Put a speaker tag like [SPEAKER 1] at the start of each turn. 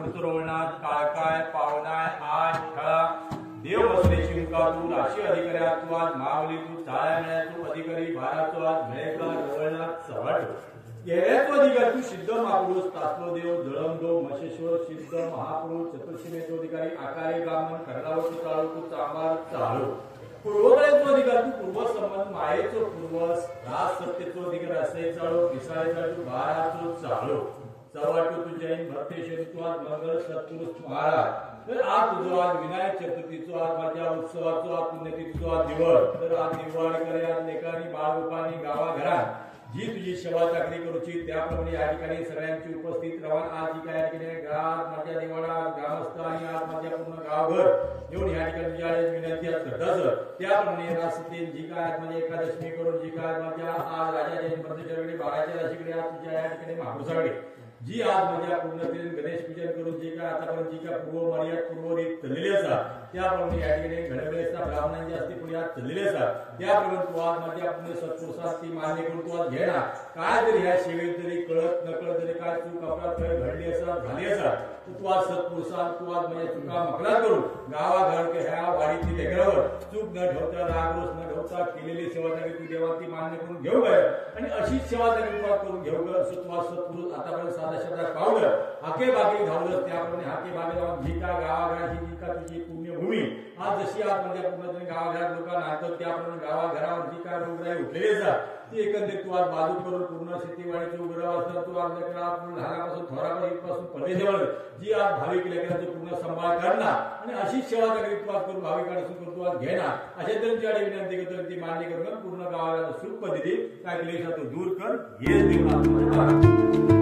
[SPEAKER 1] सुरवणात काळकाय पावनाय I खळा देव बसले शिंका तू राशी अधिकाऱ्या तू आज मावली तू चाळ्या मिळ्या तू अधिकारी भाराचो आज मिळेकर रवळणात सवाट येतो अधिकार तू सिद्ध महापुरुष तासलो देव जळमदो मशेश्वर सिद्ध महापुरुष चतुर्शिमेचो अधिकारी आकारे ब्राह्मण कर्णावतो चाळू तू चांबार चाळू पूर्वकळेचो अधिकार तू पूर्व संबंध मायेचो पूर्वस रास सत्यचो अधिकार असे चाळू विसाळेचा तू भाराचो चाळू चव्हाटू तू जैन भक्तेश्वरी तू आज मंगळ सत्पुरुष महाराज तर आज तुझो आज विनायक चतुर्थीचो आज माझ्या उत्सवाचो आज पुण्यतिथीचो आज दिवस तर आज दिवाळी करे आज लेखानी बाळरूपानी गावाघरात जी तुझी सेवा चाकरी करूची त्याप्रमाणे या ठिकाणी सगळ्यांची उपस्थित राहा आज जी काय ठिकाणी गावात माझ्या दिवाळा ग्रामस्थ आणि आज माझ्या पूर्ण गावघर येऊन या ठिकाणी तुझ्या विनंती करतात त्याप्रमाणे रासतीन जी काय म्हणजे एकादशी करून जी काय माझ्या आज राजा जैन भक्तेश्वरकडे बाराच्या राशीकडे आज तुझ्या या ठिकाणी महापुरुषाकडे जी आज माझ्या पूर्णतेने गणेश पूजन करून जी काय आतापर्यंत जी काय पूर्व मर्याद पूर्वरीत चाललेली असा त्याप्रमाणे या ठिकाणी घडवलेल्या ब्राह्मणांची असते पुढे आज चाललेले असतात त्याप्रमाणे तू आज माझ्या पुण्य सत्पुरुषात ती मान्य करून तू आज घेणार काय जरी ह्या सेवेत जरी कळत नकळत जरी काय चूक अपराध घडली असतात झाली असतात तर तू आज सत्पुरुषात तू आज माझ्या चुका मकला करून गावाघर ह्या वाडीतील लेकरावर चूक न ठेवता रागरोष न ठेवता केलेली सेवा जागी तू देवा ती मान्य करून घेऊ काय आणि अशीच सेवा जागी तू करून घेऊ कर असं तू आज सत्पुरुष आतापर्यंत साधा शब्दात पावलं हाके बागे धावलं त्याप्रमाणे हाके बागे धावून जी का गावाघराची जी का तुझी पुण्यभूमी आज जशी आज म्हणजे पूर्णपणे गावाघरात लोकांना आणतात त्याप्रमाणे गावाघरावर जी काय रोगराई उठलेली असतात ती एकंदरीत तू आज बाजू करून पूर्ण शेतीवाडीची उघडाव असतात तू आज लहानापासून थोरापासून परदेशावर जी आज भाविक लेकरांचा पूर्ण सांभाळ करणार आणि अशीच सेवा जागी तू आज करून भाविकांपासून करून तू आज घेणार अशा त्यांच्याकडे विनंती करतो ती मान्य करून पूर्ण गावाला सुख पद्धती काय क्लेश तो दूर कर हेच देव